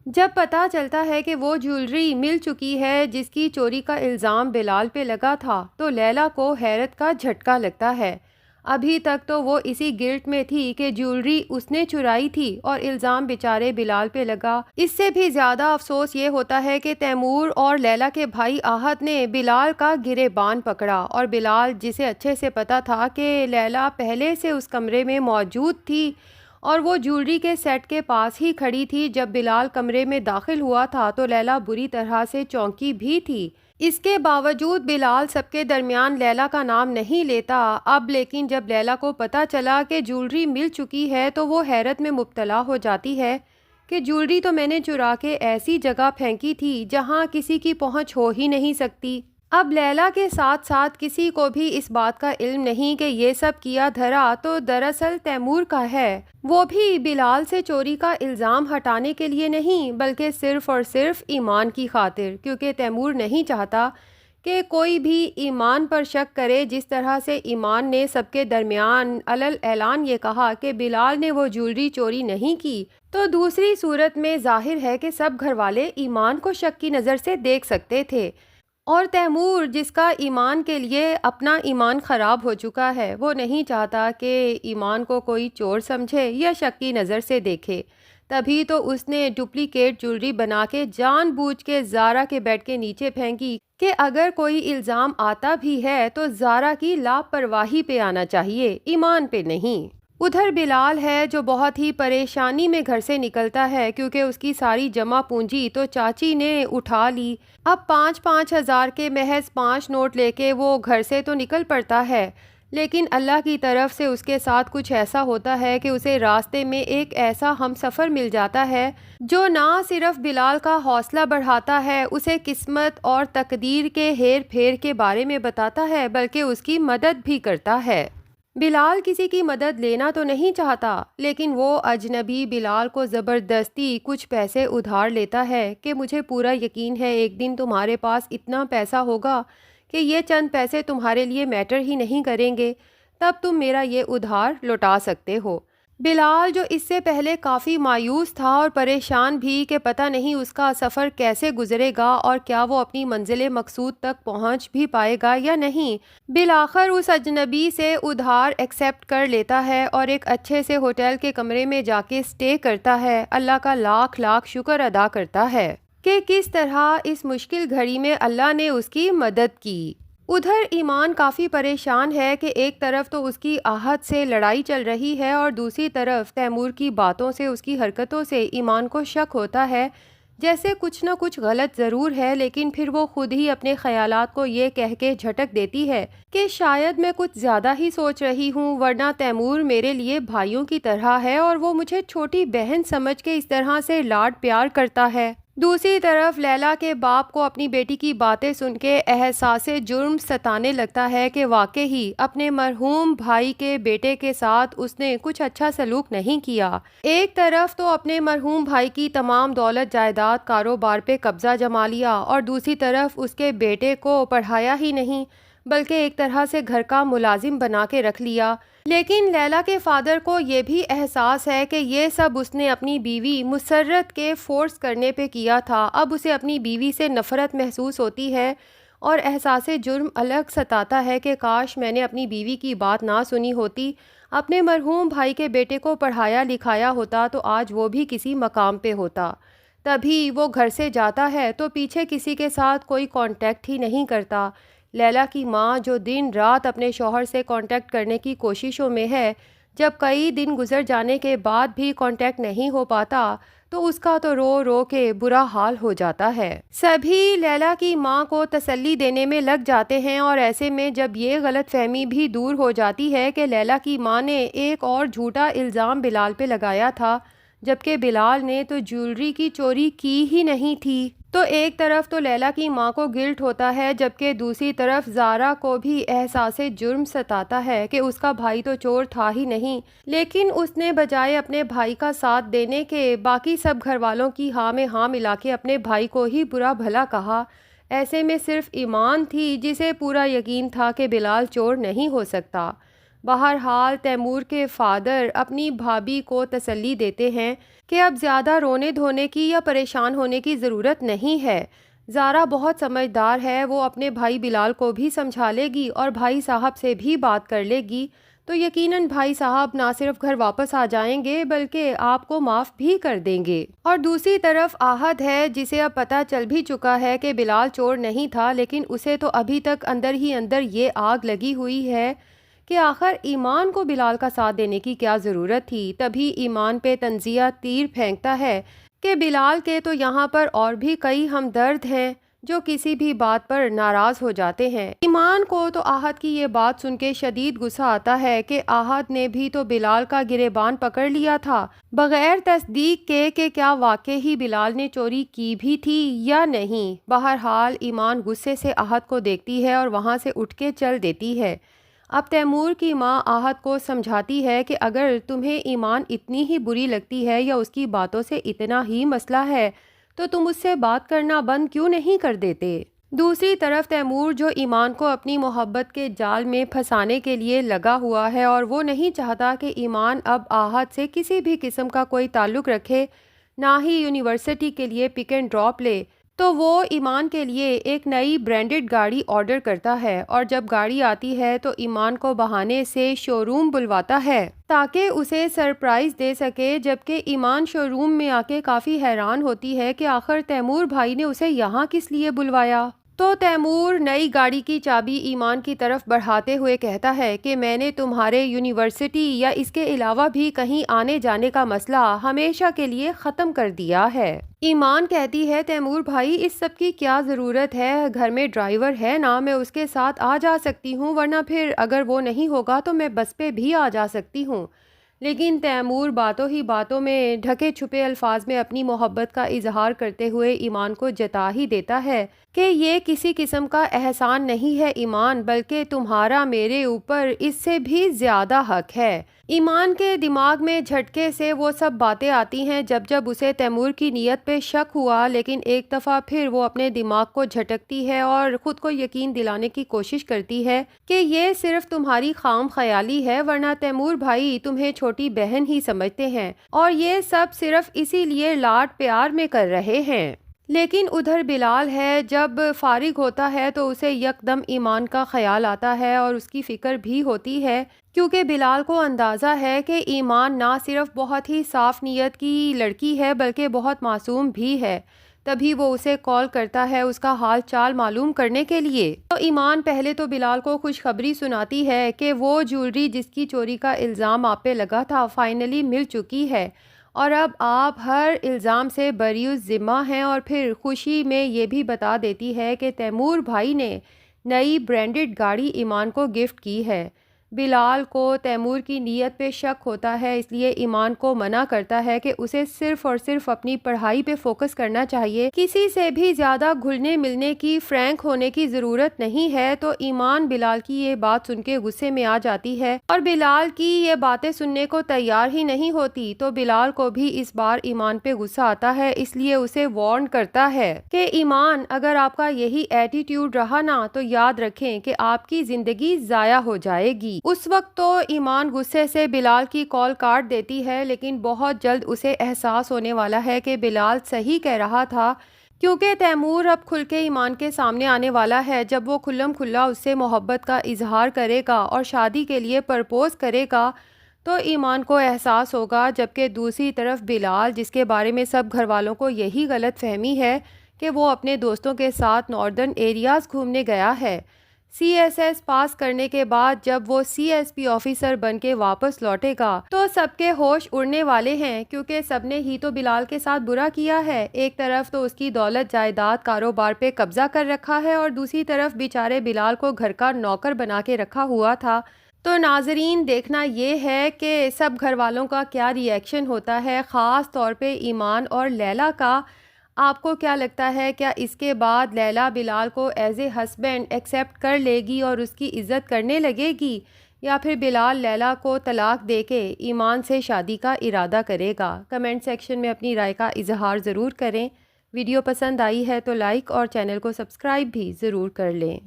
جب پتہ چلتا ہے کہ وہ جیولری مل چکی ہے جس کی چوری کا الزام بلال پہ لگا تھا تو لیلا کو حیرت کا جھٹکا لگتا ہے۔ ابھی تک تو وہ اسی گلٹ میں تھی کہ جیولری اس نے چرائی تھی اور الزام بیچارے بلال پہ لگا۔ اس سے بھی زیادہ افسوس یہ ہوتا ہے کہ تیمور اور لیلا کے بھائی آہت نے بلال کا گریبان پکڑا، اور بلال جسے اچھے سے پتا تھا کہ لیلا پہلے سے اس کمرے میں موجود تھی اور وہ جیولری کے سیٹ کے پاس ہی کھڑی تھی جب بلال کمرے میں داخل ہوا تھا، تو لیلا بری طرح سے چونکی بھی تھی۔ اس کے باوجود بلال سب کے درمیان لیلا کا نام نہیں لیتا۔ اب لیکن جب لیلا کو پتہ چلا کہ جیولری مل چکی ہے تو وہ حیرت میں مبتلا ہو جاتی ہے کہ جیولری تو میں نے چرا کے ایسی جگہ پھینکی تھی جہاں کسی کی پہنچ ہو ہی نہیں سکتی۔ اب لیلا کے ساتھ ساتھ کسی کو بھی اس بات کا علم نہیں کہ یہ سب کیا دھرا تو دراصل تیمور کا ہے، وہ بھی بلال سے چوری کا الزام ہٹانے کے لیے نہیں بلکہ صرف اور صرف ایمان کی خاطر، کیونکہ تیمور نہیں چاہتا کہ کوئی بھی ایمان پر شک کرے۔ جس طرح سے ایمان نے سب کے درمیان علل اعلان یہ کہا کہ بلال نے وہ جیولری چوری نہیں کی، تو دوسری صورت میں ظاہر ہے کہ سب گھر والے ایمان کو شک کی نظر سے دیکھ سکتے تھے، اور تیمور جس کا ایمان کے لیے اپنا ایمان خراب ہو چکا ہے، وہ نہیں چاہتا کہ ایمان کو کوئی چور سمجھے یا شک کی نظر سے دیکھے۔ تبھی تو اس نے ڈپلیکیٹ جیولری بنا کے جان بوجھ کے زارا کے بیڈ کے نیچے پھینکی کہ اگر کوئی الزام آتا بھی ہے تو زارا کی لاپرواہی پہ آنا چاہیے، ایمان پہ نہیں۔ ادھر بلال ہے جو بہت ہی پریشانی میں گھر سے نکلتا ہے کیونکہ اس کی ساری جمع پونجی تو چاچی نے اٹھا لی۔ اب 5,000 کے محض 5 نوٹ لے کے وہ گھر سے تو نکل پڑتا ہے، لیکن اللہ کی طرف سے اس کے ساتھ کچھ ایسا ہوتا ہے کہ اسے راستے میں ایک ایسا ہم سفر مل جاتا ہے جو نہ صرف بلال کا حوصلہ بڑھاتا ہے، اسے قسمت اور تقدیر کے ہیر پھیر کے بارے میں بتاتا ہے، بلکہ اس کی مدد بھی کرتا ہے۔ بلال کسی کی مدد لینا تو نہیں چاہتا، لیکن وہ اجنبی بلال کو زبردستی کچھ پیسے ادھار لیتا ہے کہ مجھے پورا یقین ہے ایک دن تمہارے پاس اتنا پیسہ ہوگا کہ یہ چند پیسے تمہارے لیے میٹر ہی نہیں کریں گے، تب تم میرا یہ ادھار لوٹا سکتے ہو۔ بلال جو اس سے پہلے کافی مایوس تھا اور پریشان بھی کہ پتہ نہیں اس کا سفر کیسے گزرے گا اور کیا وہ اپنی منزل مقصود تک پہنچ بھی پائے گا یا نہیں، بالآخر اس اجنبی سے ادھار ایکسیپٹ کر لیتا ہے اور ایک اچھے سے ہوٹل کے کمرے میں جا کے سٹے کرتا ہے۔ اللہ کا لاکھ لاکھ شکر ادا کرتا ہے کہ کس طرح اس مشکل گھڑی میں اللہ نے اس کی مدد کی۔ ادھر ایمان کافی پریشان ہے کہ ایک طرف تو اس کی آہت سے لڑائی چل رہی ہے اور دوسری طرف تیمور کی باتوں سے، اس کی حرکتوں سے ایمان کو شک ہوتا ہے جیسے کچھ نہ کچھ غلط ضرور ہے، لیکن پھر وہ خود ہی اپنے خیالات کو یہ کہہ کے جھٹک دیتی ہے کہ شاید میں کچھ زیادہ ہی سوچ رہی ہوں، ورنہ تیمور میرے لیے بھائیوں کی طرح ہے اور وہ مجھے چھوٹی بہن سمجھ کے اس طرح سے لاڈ پیار کرتا ہے۔ دوسری طرف لیلا کے باپ کو اپنی بیٹی کی باتیں سن کے احساس جرم ستانے لگتا ہے کہ واقعی اپنے مرحوم بھائی کے بیٹے کے ساتھ اس نے کچھ اچھا سلوک نہیں کیا۔ ایک طرف تو اپنے مرحوم بھائی کی تمام دولت جائیداد کاروبار پہ قبضہ جما لیا اور دوسری طرف اس کے بیٹے کو پڑھایا ہی نہیں بلکہ ایک طرح سے گھر کا ملازم بنا کے رکھ لیا۔ لیکن لیلا کے فادر کو یہ بھی احساس ہے کہ یہ سب اس نے اپنی بیوی مسرت کے فورس کرنے پہ کیا تھا۔ اب اسے اپنی بیوی سے نفرت محسوس ہوتی ہے اور احساس جرم الگ ستاتا ہے کہ کاش میں نے اپنی بیوی کی بات نہ سنی ہوتی، اپنے مرحوم بھائی کے بیٹے کو پڑھایا لکھایا ہوتا تو آج وہ بھی کسی مقام پہ ہوتا۔ تبھی وہ گھر سے جاتا ہے تو پیچھے کسی کے ساتھ کوئی کانٹیکٹ ہی نہیں کرتا۔ لیلا کی ماں جو دن رات اپنے شوہر سے کانٹیکٹ کرنے کی کوششوں میں ہے، جب کئی دن گزر جانے کے بعد بھی کانٹیکٹ نہیں ہو پاتا تو اس کا تو رو رو کے برا حال ہو جاتا ہے۔ سبھی لیلا کی ماں کو تسلی دینے میں لگ جاتے ہیں اور ایسے میں جب یہ غلط فہمی بھی دور ہو جاتی ہے کہ لیلا کی ماں نے ایک اور جھوٹا الزام بلال پہ لگایا تھا جبکہ بلال نے تو جیولری کی چوری کی ہی نہیں تھی، تو ایک طرف تو لیلا کی ماں کو گلٹ ہوتا ہے جبکہ دوسری طرف زارا کو بھی احساس جرم ستاتا ہے کہ اس کا بھائی تو چور تھا ہی نہیں، لیکن اس نے بجائے اپنے بھائی کا ساتھ دینے کے باقی سب گھر والوں کی ہاں میں ہاں ملا کے اپنے بھائی کو ہی برا بھلا کہا۔ ایسے میں صرف ایمان تھی جسے پورا یقین تھا کہ بلال چور نہیں ہو سکتا۔ بہرحال تیمور کے فادر اپنی بھابھی کو تسلی دیتے ہیں کہ اب زیادہ رونے دھونے کی یا پریشان ہونے کی ضرورت نہیں ہے۔ زارا بہت سمجھدار ہے، وہ اپنے بھائی بلال کو بھی سمجھا لے گی اور بھائی صاحب سے بھی بات کر لے گی، تو یقیناً بھائی صاحب نہ صرف گھر واپس آ جائیں گے بلکہ آپ کو معاف بھی کر دیں گے۔ اور دوسری طرف آہد ہے، جسے اب پتہ چل بھی چکا ہے کہ بلال چور نہیں تھا، لیکن اسے تو ابھی تک اندر ہی اندر یہ آگ لگی ہوئی ہے کہ آخر ایمان کو بلال کا ساتھ دینے کی کیا ضرورت تھی۔ تبھی ایمان پہ تنزیہ تیر پھینکتا ہے کہ بلال کے تو یہاں پر اور بھی کئی ہمدرد ہیں جو کسی بھی بات پر ناراض ہو جاتے ہیں۔ ایمان کو تو آہد کی یہ بات سن کے شدید غصہ آتا ہے کہ آہد نے بھی تو بلال کا گریبان پکڑ لیا تھا بغیر تصدیق کے کہ کیا واقعی ہی بلال نے چوری کی بھی تھی یا نہیں۔ بہرحال ایمان غصے سے آہد کو دیکھتی ہے اور وہاں سے اٹھ کے چل دیتی ہے۔ اب تیمور کی ماں آہد کو سمجھاتی ہے کہ اگر تمہیں ایمان اتنی ہی بری لگتی ہے یا اس کی باتوں سے اتنا ہی مسئلہ ہے تو تم اس سے بات کرنا بند کیوں نہیں کر دیتے۔ دوسری طرف تیمور جو ایمان کو اپنی محبت کے جال میں پھنسانے کے لیے لگا ہوا ہے اور وہ نہیں چاہتا کہ ایمان اب آہد سے کسی بھی قسم کا کوئی تعلق رکھے، نہ ہی یونیورسٹی کے لیے پک اینڈ ڈراپ لے، تو وہ ایمان کے لیے ایک نئی برانڈڈ گاڑی آرڈر کرتا ہے اور جب گاڑی آتی ہے تو ایمان کو بہانے سے شو روم بلواتا ہے تاکہ اسے سرپرائز دے سکے، جبکہ ایمان شو روم میں آ کے کافی حیران ہوتی ہے کہ آخر تیمور بھائی نے اسے یہاں کس لیے بلوایا۔ تو تیمور نئی گاڑی کی چابی ایمان کی طرف بڑھاتے ہوئے کہتا ہے کہ میں نے تمہارے یونیورسٹی یا اس کے علاوہ بھی کہیں آنے جانے کا مسئلہ ہمیشہ کے لیے ختم کر دیا ہے۔ ایمان کہتی ہے تیمور بھائی اس سب کی کیا ضرورت ہے، گھر میں ڈرائیور ہے نا، میں اس کے ساتھ آ جا سکتی ہوں، ورنہ پھر اگر وہ نہیں ہوگا تو میں بس پہ بھی آ جا سکتی ہوں۔ لیکن تیمور باتوں ہی باتوں میں ڈھکے چھپے الفاظ میں اپنی محبت کا اظہار کرتے ہوئے ایمان کو جتا ہی دیتا ہے کہ یہ کسی قسم کا احسان نہیں ہے ایمان، بلکہ تمہارا میرے اوپر اس سے بھی زیادہ حق ہے۔ ایمان کے دماغ میں جھٹکے سے وہ سب باتیں آتی ہیں جب اسے تیمور کی نیت پہ شک ہوا، لیکن ایک دفعہ پھر وہ اپنے دماغ کو جھٹکتی ہے اور خود کو یقین دلانے کی کوشش کرتی ہے کہ یہ صرف تمہاری خام خیالی ہے، ورنہ تیمور بھائی تمہیں چھوٹی بہن ہی سمجھتے ہیں اور یہ سب صرف اسی لیے لاڈ پیار میں کر رہے ہیں۔ لیکن ادھر بلال ہے، جب فارغ ہوتا ہے تو اسے یکدم ایمان کا خیال آتا ہے اور اس کی فکر بھی ہوتی ہے، کیونکہ بلال کو اندازہ ہے کہ ایمان نہ صرف بہت ہی صاف نیت کی لڑکی ہے بلکہ بہت معصوم بھی ہے۔ تبھی وہ اسے کال کرتا ہے اس کا حال چال معلوم کرنے کے لیے۔ تو ایمان پہلے تو بلال کو خوشخبری سناتی ہے کہ وہ جیولری جس کی چوری کا الزام آپ پہ لگا تھا فائنلی مل چکی ہے اور اب آپ ہر الزام سے بری الذمہ ہیں، اور پھر خوشی میں یہ بھی بتا دیتی ہے کہ تیمور بھائی نے نئی برانڈڈ گاڑی ایمان کو گفٹ کی ہے۔ بلال کو تیمور کی نیت پہ شک ہوتا ہے، اس لیے ایمان کو منع کرتا ہے کہ اسے صرف اور صرف اپنی پڑھائی پہ فوکس کرنا چاہیے، کسی سے بھی زیادہ گھلنے ملنے کی، فرینک ہونے کی ضرورت نہیں ہے۔ تو ایمان بلال کی یہ بات سن کے غصے میں آ جاتی ہے اور بلال کی یہ باتیں سننے کو تیار ہی نہیں ہوتی، تو بلال کو بھی اس بار ایمان پہ غصہ آتا ہے، اس لیے اسے وارن کرتا ہے کہ ایمان اگر آپ کا یہی ایٹیٹیوڈ رہا نا تو یاد رکھیں کہ آپ کی زندگی ضائع ہو جائے گی۔ اس وقت تو ایمان غصے سے بلال کی کال کاٹ دیتی ہے، لیکن بہت جلد اسے احساس ہونے والا ہے کہ بلال صحیح کہہ رہا تھا، کیونکہ تیمور اب کھل کے ایمان کے سامنے آنے والا ہے۔ جب وہ کھلم کھلا اس سے محبت کا اظہار کرے گا اور شادی کے لیے پرپوز کرے گا تو ایمان کو احساس ہوگا، جبکہ دوسری طرف بلال، جس کے بارے میں سب گھر والوں کو یہی غلط فہمی ہے کہ وہ اپنے دوستوں کے ساتھ ناردرن ایریاز گھومنے گیا ہے، سی ایس ایس پاس کرنے کے بعد جب وہ سی ایس پی آفیسر بن کے واپس لوٹے گا تو سب کے ہوش اڑنے والے ہیں، کیونکہ سب نے ہی تو بلال کے ساتھ برا کیا ہے۔ ایک طرف تو اس کی دولت جائیداد کاروبار پہ قبضہ کر رکھا ہے اور دوسری طرف بیچارے بلال کو گھر کا نوکر بنا کے رکھا ہوا تھا۔ تو ناظرین دیکھنا یہ ہے کہ سب گھر والوں کا کیا ری ایکشن ہوتا ہے، خاص طور پہ ایمان اور لیلا کا۔ آپ کو کیا لگتا ہے، کیا اس کے بعد لیلا بلال کو ایز اے ہسبینڈ ایکسیپٹ کر لے گی اور اس کی عزت کرنے لگے گی، یا پھر بلال لیلا کو طلاق دے کے ایمان سے شادی کا ارادہ کرے گا؟ کمنٹ سیکشن میں اپنی رائے کا اظہار ضرور کریں۔ ویڈیو پسند آئی ہے تو لائک اور چینل کو سبسکرائب بھی ضرور کر لیں۔